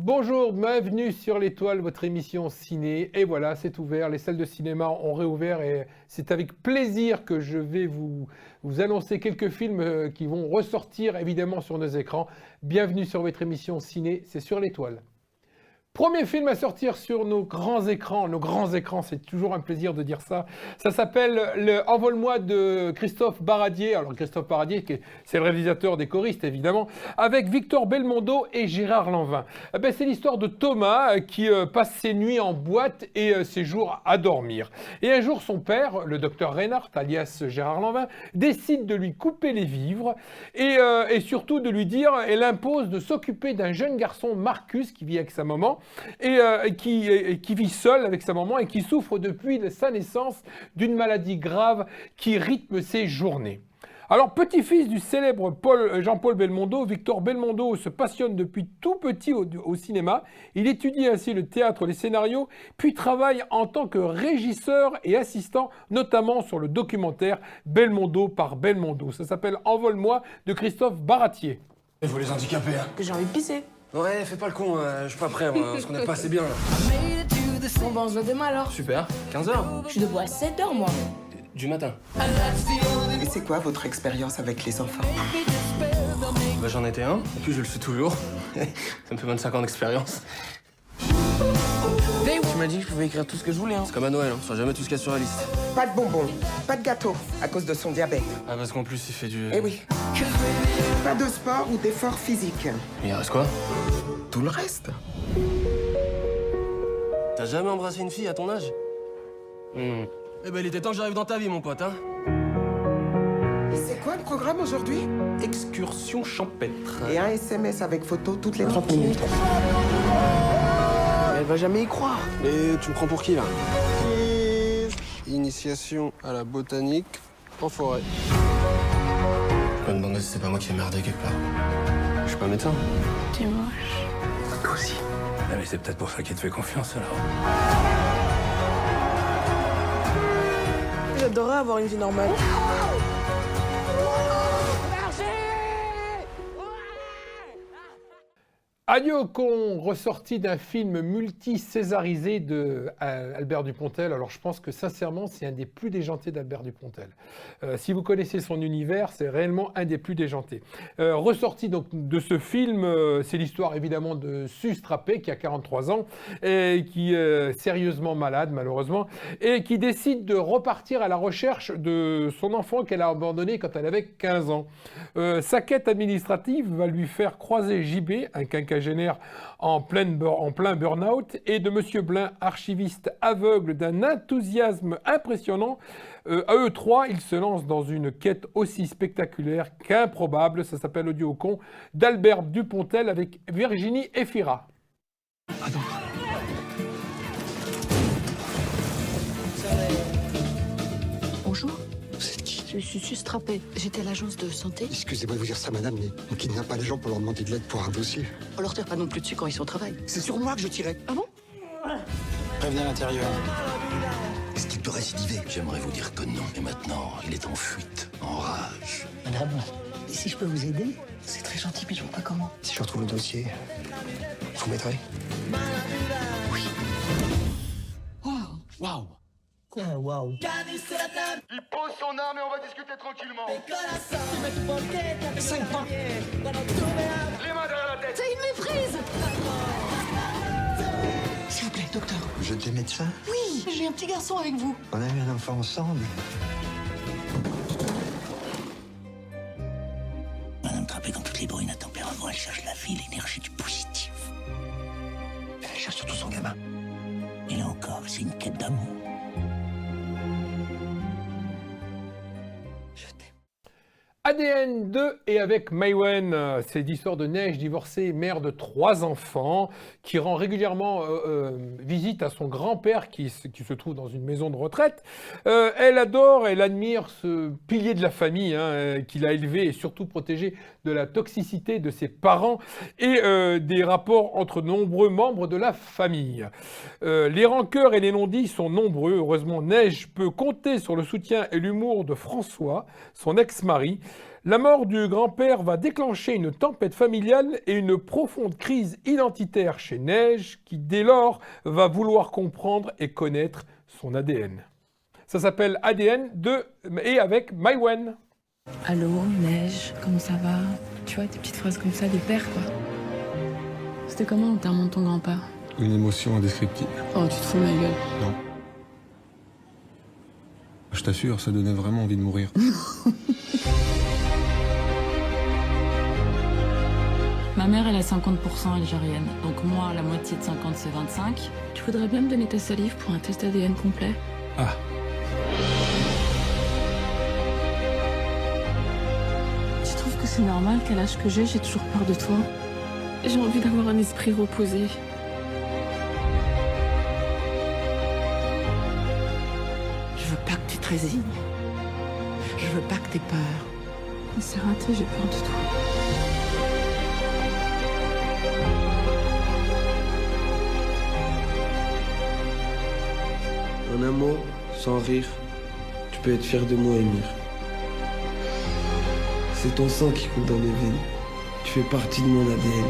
Bonjour, bienvenue sur l'Étoile, votre émission ciné. Et voilà, c'est ouvert, les salles de cinéma ont réouvert et c'est avec plaisir que je vais vous annoncer quelques films qui vont ressortir évidemment sur nos écrans. Bienvenue sur votre émission ciné, c'est sur l'Étoile. Premier film à sortir sur nos grands écrans, c'est toujours un plaisir de dire ça. Ça s'appelle le Envole-moi de Christophe Baradier. Alors Christophe Baradier, c'est le réalisateur des choristes évidemment, avec Victor Belmondo et Gérard Lanvin. C'est l'histoire de Thomas qui passe ses nuits en boîte et ses jours à dormir. Et un jour, son père, le docteur Reinhardt, alias Gérard Lanvin, décide de lui couper les vivres et surtout de lui dire, elle impose de s'occuper d'un jeune garçon, Marcus, qui vit avec sa maman, et qui vit seul avec sa maman et qui souffre depuis sa naissance d'une maladie grave qui rythme ses journées. Alors, petit-fils du célèbre Jean-Paul Belmondo, Victor Belmondo se passionne depuis tout petit au cinéma. Il étudie ainsi le théâtre, les scénarios, puis travaille en tant que régisseur et assistant, notamment sur le documentaire Belmondo par Belmondo. Ça s'appelle Envole-moi de Christophe Baratier. Il faut les handicapés, hein. Que j'ai envie de pisser. Ouais, fais pas le con, je suis pas prêt, moi, parce qu'on est pas assez bien, là. Bon, on se voit demain alors. Super, 15h. Je suis debout à 7h, moi. Du matin. Et c'est quoi votre expérience avec les enfants? Bah, j'en étais un, et puis je le suis toujours. Ça me fait 25 ans d'expérience. Tu m'as dit que je pouvais écrire tout ce que je voulais, hein. C'est comme à Noël, on sera jamais tout ce qu'il y a sur la liste. Pas de bonbons, pas de gâteau, à cause de son diabète. Ah, parce qu'en plus, il fait du... Eh oui. Pas de sport ou d'effort physique. Il reste quoi? Tout le reste. T'as jamais embrassé une fille à ton âge? Eh ben, il était temps que j'arrive dans ta vie, mon pote, hein. C'est quoi le programme aujourd'hui? Excursion champêtre. Et un SMS avec photo toutes les 30 minutes. Elle va jamais y croire. Et tu me prends pour qui, là? Initiation à la botanique en forêt. Je peux me demander si c'est pas moi qui ai merdé quelque part. Je suis pas médecin. T'es moche. Toi aussi. Ah, mais c'est peut-être pour ça qu'il te fait confiance, alors. J'adorerais avoir une vie normale. Agneau Con, ressorti d'un film multi-césarisé de Albert Dupontel. Alors je pense que sincèrement, c'est un des plus déjantés d'Albert Dupontel. Si vous connaissez son univers, c'est réellement un des plus déjantés. Ressorti donc de ce film, c'est l'histoire évidemment de Suze Trappé, qui a 43 ans, et qui est sérieusement malade malheureusement, et qui décide de repartir à la recherche de son enfant qu'elle a abandonné quand elle avait 15 ans. Sa quête administrative va lui faire croiser JB, un quinquagénaire en plein burn-out, et de Monsieur Blin, archiviste aveugle d'un enthousiasme impressionnant. À eux trois, ils se lancent dans une quête aussi spectaculaire qu'improbable. Ça s'appelle Audio Con, d'Albert Dupontel avec Virginie Efira. Bonjour, Vous êtes qui? je suis Suze Trappé. J'étais à l'agence de santé. Excusez-moi de vous dire ça, madame, mais on kidnappe pas les gens pour leur demander de l'aide pour un dossier. On leur tire pas non plus dessus quand ils sont au travail. C'est sur moi que je tirais. Ah bon? Prévenez à l'intérieur. Est-ce qu'il peut récidiver? J'aimerais vous dire que non. Et maintenant, il est en fuite, en rage. Madame, si je peux vous aider, c'est très gentil, mais je vois pas comment. Si je retrouve le dossier, vous m'aiderez? Waouh! Quoi, waouh? Il pose son arme et on va discuter tranquillement. 5 points! Les mains derrière la tête. C'est une méprise! S'il vous plaît, docteur. Vous êtes des médecins? Oui, j'ai un petit garçon avec vous. On a eu un enfant ensemble. Madame Trappé, comme toutes les brunes à tempérament, elle cherche la vie, l'énergie du positif. Elle cherche surtout son gamin. Et là encore, c'est une quête d'amour. ADN 2 et avec Maïwen, c'est l'histoire de Neige, divorcée, mère de 3 enfants, qui rend régulièrement visite à son grand-père qui se trouve dans une maison de retraite. Elle adore, elle admire ce pilier de la famille qu'il a élevé et surtout protégé de la toxicité de ses parents et des rapports entre nombreux membres de la famille. Les rancœurs et les non-dits sont nombreux. Heureusement, Neige peut compter sur le soutien et l'humour de François, son ex-mari. La mort du grand-père va déclencher une tempête familiale et une profonde crise identitaire chez Neige, qui dès lors va vouloir comprendre et connaître son ADN. Ça s'appelle ADN et avec Maïwen. Allô, Neige, comment ça va? Tu vois, des petites phrases comme ça, des pères, quoi. C'était comment l'enterrement de ton grand-père? Une émotion indescriptible. Oh, tu te fous de ma gueule. Non. Je t'assure, ça donnait vraiment envie de mourir. Ma mère, elle a 50% algérienne. Donc moi, la moitié de 50, c'est 25. Tu voudrais bien me donner ta salive pour un test ADN complet? Ah. Tu trouves que c'est normal qu'à l'âge que j'ai toujours peur de toi? J'ai envie d'avoir un esprit reposé. Je veux pas que tu te résignes. Je veux pas que t'aies peur. Mais c'est raté, j'ai peur de toi. En un mot, sans rire, tu peux être fier de moi, Émir. C'est ton sang qui coule dans mes veines. Tu fais partie de mon ADN.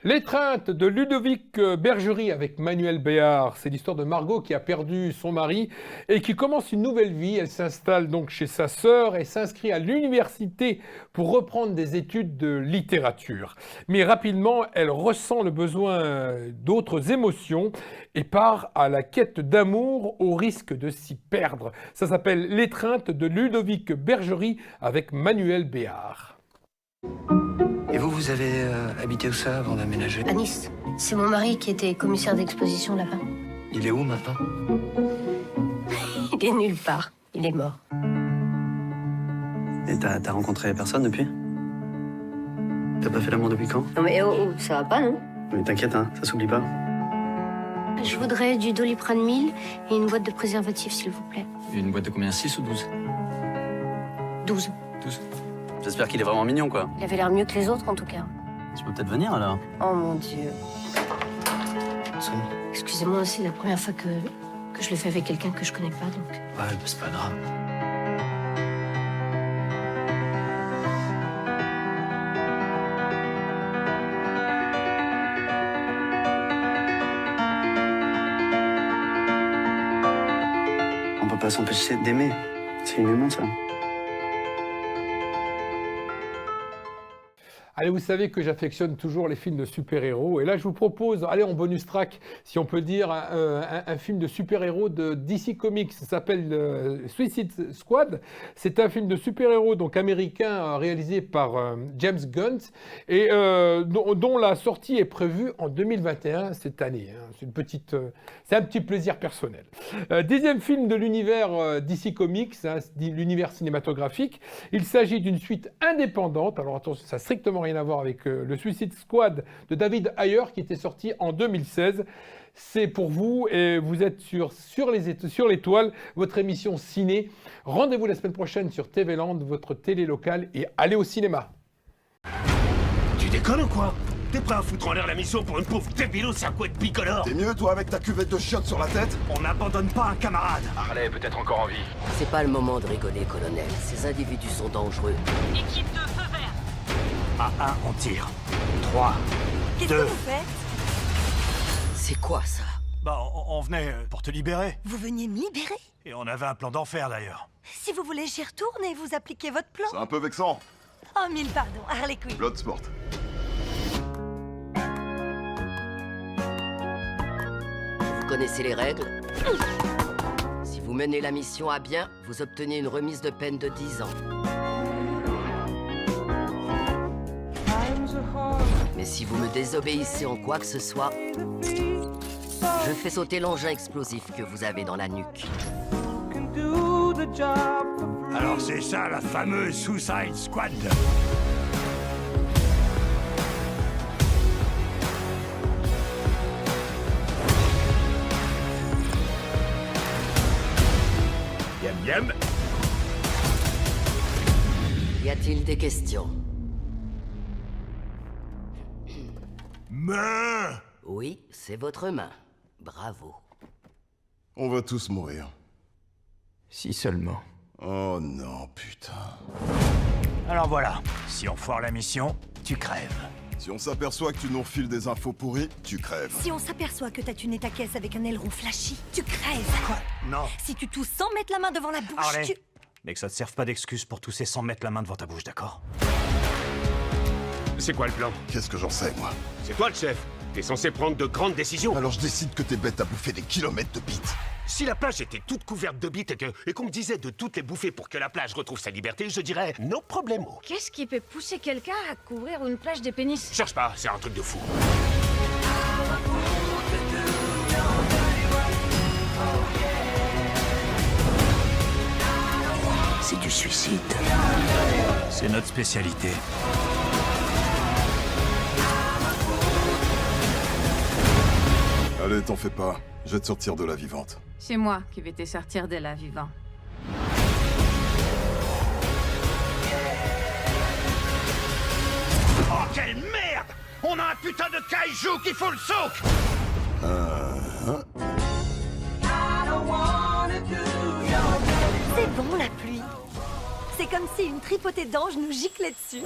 L'étreinte de Ludovic Bergerie avec Manuel Béard. C'est l'histoire de Margot qui a perdu son mari et qui commence une nouvelle vie. Elle s'installe donc chez sa sœur et s'inscrit à l'université pour reprendre des études de littérature. Mais rapidement, elle ressent le besoin d'autres émotions et part à la quête d'amour au risque de s'y perdre. Ça s'appelle L'étreinte de Ludovic Bergerie avec Manuel Béard. Et vous avez habité où ça avant d'aménager? À Nice. C'est mon mari qui était commissaire d'exposition là-bas. Il est où maintenant? Il est nulle part. Il est mort. Et t'as rencontré personne depuis? T'as pas fait l'amour depuis quand? Non mais ça va pas, non? Mais t'inquiète, hein, ça s'oublie pas. Je voudrais du Doliprane 1000 et une boîte de préservatifs, s'il vous plaît. Et une boîte de combien? 6 ou 12? 12. 12. J'espère qu'il est vraiment mignon, quoi. Il avait l'air mieux que les autres, en tout cas. Je peux peut-être venir, alors? Oh, mon Dieu. Excusez-moi, c'est la première fois que je le fais avec quelqu'un que je connais pas, donc... Ouais, bah, c'est pas grave. On peut pas s'empêcher d'aimer. C'est inhumain, ça. Allez, vous savez que j'affectionne toujours les films de super-héros. Et là, je vous propose, allez, en bonus track, si on peut dire, un film de super-héros de DC Comics. Ça s'appelle Suicide Squad. C'est un film de super-héros donc américain réalisé par James Gunn et dont la sortie est prévue en 2021, cette année. Hein. C'est un petit plaisir personnel. Dixième film de l'univers DC Comics, hein, l'univers cinématographique. Il s'agit d'une suite indépendante. Alors attention, ça n'a strictement rien à voir avec le Suicide Squad de David Ayer qui était sorti en 2016. C'est pour vous et vous êtes sur l'étoile, votre émission ciné. Rendez-vous la semaine prochaine sur TV Land, votre télé locale, et allez au cinéma. Tu déconnes ou quoi? T'es prêt à foutre en l'air la mission pour une pauvre débilos à couette bicolore? T'es mieux, toi, avec ta cuvette de chiottes sur la tête? On n'abandonne pas un camarade. Harley est peut-être encore en vie. C'est pas le moment de rigoler, colonel. Ces individus sont dangereux. Équipe de feu vert. À 1, on tire. 3, 2... Qu'est-ce que vous faites? C'est quoi ça? Bah, on venait pour te libérer. Vous veniez me libérer? Et on avait un plan d'enfer, d'ailleurs. Si vous voulez, j'y retourne et vous appliquez votre plan. C'est un peu vexant. Oh, mille pardons, Harley Quinn. Bloodsport. Vous connaissez les règles? Si vous menez la mission à bien, vous obtenez une remise de peine de 10 ans. Mais si vous me désobéissez en quoi que ce soit, je fais sauter l'engin explosif que vous avez dans la nuque. Alors c'est ça la fameuse Suicide Squad. Yam yam. Y a-t-il des questions? Main! Oui, c'est votre main. Bravo. On va tous mourir. Si seulement. Oh non, putain. Alors voilà, si on foire la mission, tu crèves. Si on s'aperçoit que tu nous refiles des infos pourries, tu crèves. Si on s'aperçoit que t'as tuné ta caisse avec un aileron flashy, tu crèves. Quoi? Non. Si tu tousses sans mettre la main devant la bouche, Harley, tu... mais que ça te serve pas d'excuse pour tousser sans mettre la main devant ta bouche, d'accord? C'est quoi le plan? Qu'est-ce que j'en sais, moi? C'est toi le chef. T'es censé prendre de grandes décisions. Alors je décide que t'es bête à bouffer des kilomètres de bites. Si la plage était toute couverte de bites et qu'on me disait de toutes les bouffer pour que la plage retrouve sa liberté, je dirais no problemo. Qu'est-ce qui peut pousser quelqu'un à couvrir une plage de pénis? Cherche pas, c'est un truc de fou. C'est du suicide. C'est notre spécialité. Allez, t'en fais pas. Je vais te sortir de là vivante. C'est moi qui vais te sortir de là vivant. Oh, quelle merde! On a un putain de kaiju qui fout le souk! C'est bon la pluie. C'est comme si une tripotée d'anges nous giclait dessus.